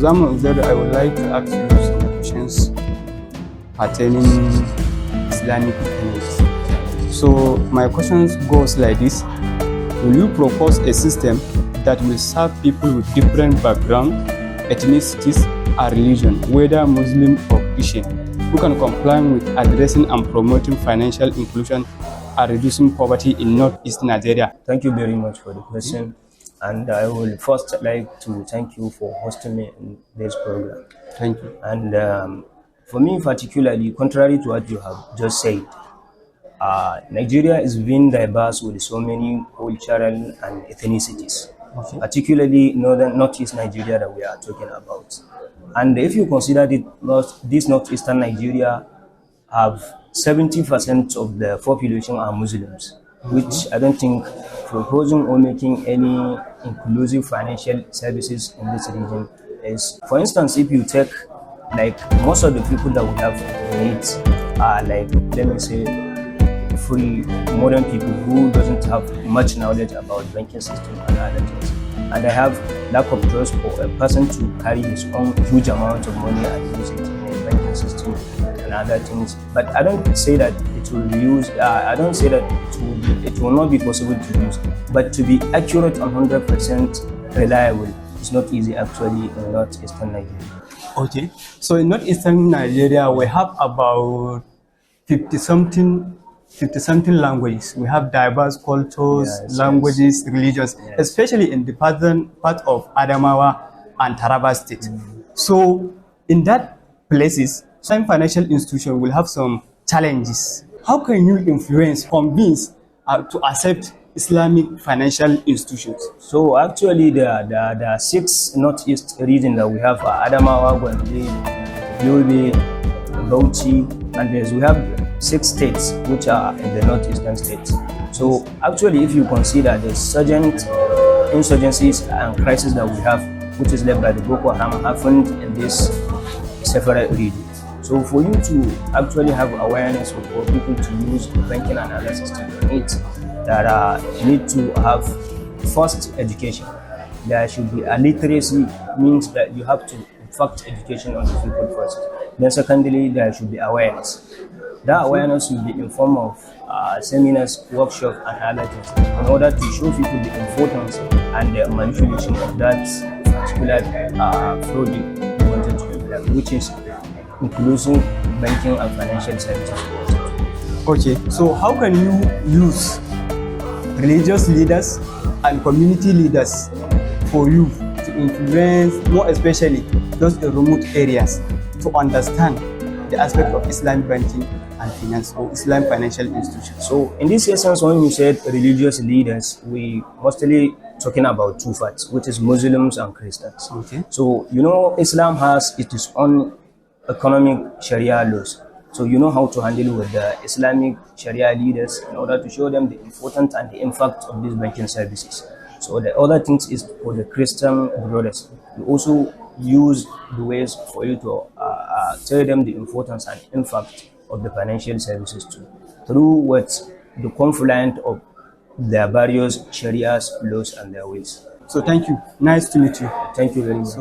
example, I would like to ask you some questions pertaining Islamic economics. So my questions goes like this: will you propose a system that will serve people with different background, ethnicities, and religion, whether Muslim or Christian, who can comply with addressing and promoting financial inclusion and reducing poverty in northeast Nigeria? Thank you very much for the question. And I will first like to thank you for hosting me in this program. Thank you. And for me particularly, contrary to what you have just said, Nigeria is being diverse with so many cultural and ethnicities, particularly northeast Nigeria that we are talking about. And if you consider this northeastern Nigeria have 70% of the population are Muslims, which I don't think proposing or making any inclusive financial services in this region is. For instance, if you take like most of the people that we have in it are like, let me say, free modern people who doesn't have much knowledge about banking system and other things. And I have lack of trust for a person to carry his own huge amount of money and use it in a banking system and other things. But I don't say that it will use. I don't say that it will not be possible to use. But to be accurate and 100% reliable is not easy actually in northeastern Nigeria. Okay, so in northeastern Nigeria we have about 50 something languages. We have diverse cultures, languages, religions, especially in the part of Adamawa and Taraba State. So in that places, some financial institution will have some challenges. How can you convince to accept Islamic financial institutions? So actually there are 6 northeast regions that we have: Adamawa, Gombe, Yobe, Bauchi, and we have 6 states which are in the northeastern states. So actually, if you consider the insurgencies and crisis that we have, which is led by the Boko Haram, happened in this separate region. So for you to actually have awareness for people to use banking and other systems, you need to have first education. There should be a literacy, means that you have to fact education on the people first. Then secondly, there should be awareness. That awareness will be in form of seminars, workshops, and other things in order to show people the importance and the manipulation of that particular project we wanted to implement, which is inclusive banking and financial services. Okay, so how can you use religious leaders and community leaders for you to influence, more especially those in remote areas, to understand the aspect of Islamic banking and finance or Islamic financial institutions? So in this essence, when you said religious leaders, we mostly talking about 2 parts, which is Muslims and Christians. Okay. So Islam has its own economic Sharia laws. So you know how to handle with the Islamic Sharia leaders in order to show them the importance and the impact of these banking services. So the other things is for the Christian brothers. You also use the ways for you to tell them the importance and impact of the financial services too, through the confluence of their various Sharias, laws, and their ways. So thank you. Nice to meet you. Thank you very much.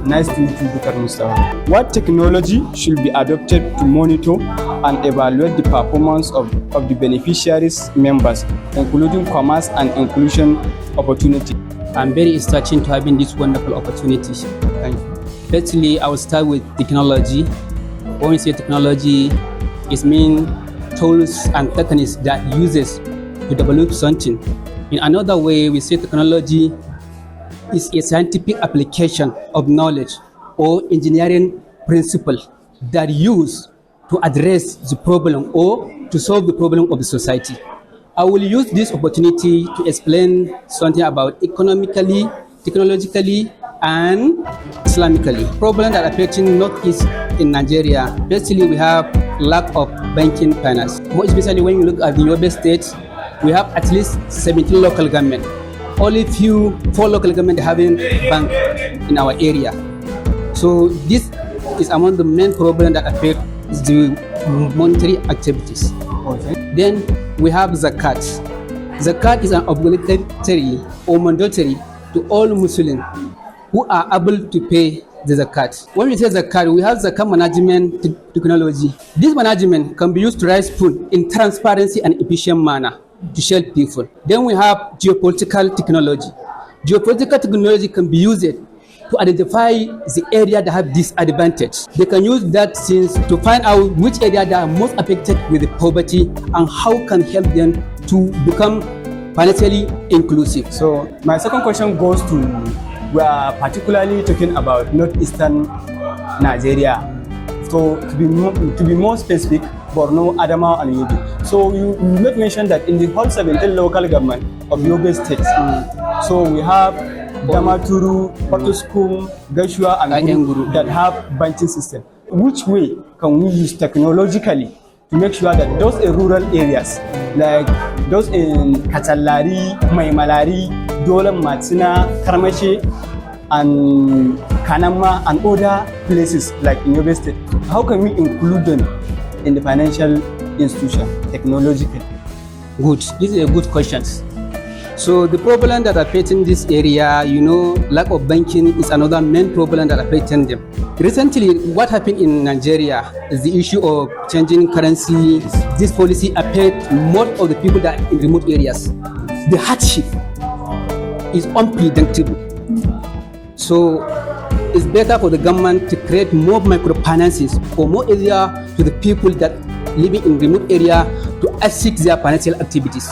Nice to meet you, Dr. Mustafa. What technology should be adopted to monitor and evaluate the performance of the beneficiaries members, including commerce and inclusion opportunity? I'm very excited to having this wonderful opportunity. Thank you. Firstly, I will start with technology. When we say technology, it means tools and techniques that uses to develop something. In another way, we say technology is a scientific application of knowledge or engineering principle that use to address the problem or to solve the problem of the society. I will use this opportunity to explain something about economically, technologically, and Islamically. Problems that are affecting Northeast in Nigeria. Basically, we have lack of banking finance. More especially when you look at the Yobe State, we have at least 17 local government. Only 4 local government having bank in our area. So this is among the main problems that affect the monetary activities. Okay. Then we have zakat. Zakat is an obligatory or mandatory to all Muslims who are able to pay the zakat. When we say zakat, we have zakat management technology. This management can be used to raise food in transparency and efficient manner to share people. Then we have geopolitical technology. Geopolitical technology can be used to identify the area that have disadvantage. They can use that since to find out which area that are most affected with the poverty and how can help them to become financially inclusive. So my second question goes to, we are particularly talking about northeastern Nigeria. So to be more specific, Borno, Adamawa, and Yobe. So you made mention that in the whole 17 local government of Yobe State, so we have Damaturu, Potoskum, Gashua, and Nguru that have banking system. Which way can we use technologically to make sure that those in rural areas, like those in Kachalari, Maimalari, Dolam, Matsina, Karmache, and Kanama, and other places like in Yobe State, how can we include them in the financial institution technologically? Good. This is a good question. So the problem that affecting this area, lack of banking is another main problem that affecting them. Recently, what happened in Nigeria is the issue of changing currency. This policy affects most of the people that are in remote areas. The hardship is unpredictable. So it's better for the government to create more microfinances or more area to the people that living in remote area to assist their financial activities.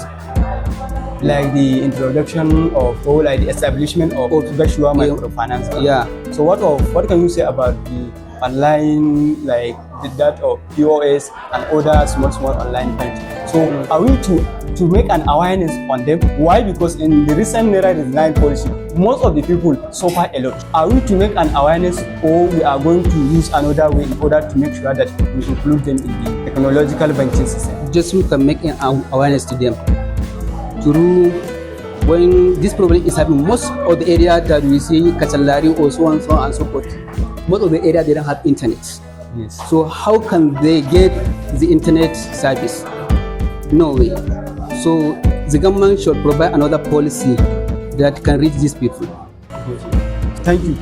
Like the introduction of, or like the establishment of Gashua microfinance. Yeah. So what can you say about the online, like that of POS and other small online banking? So are we to make an awareness on them? Why? Because in the recent Naira design policy, most of the people suffer a lot. Are we to make an awareness, or we are going to use another way in order to make sure that we include them in the technological banking system? Just we can make an awareness to them. Through when this problem is happening, most of the area that we see, Kachalari or so on and so forth, most of the area they don't have internet. Yes. So how can they get the internet service? No way. So the government should provide another policy that can reach these people. Thank you.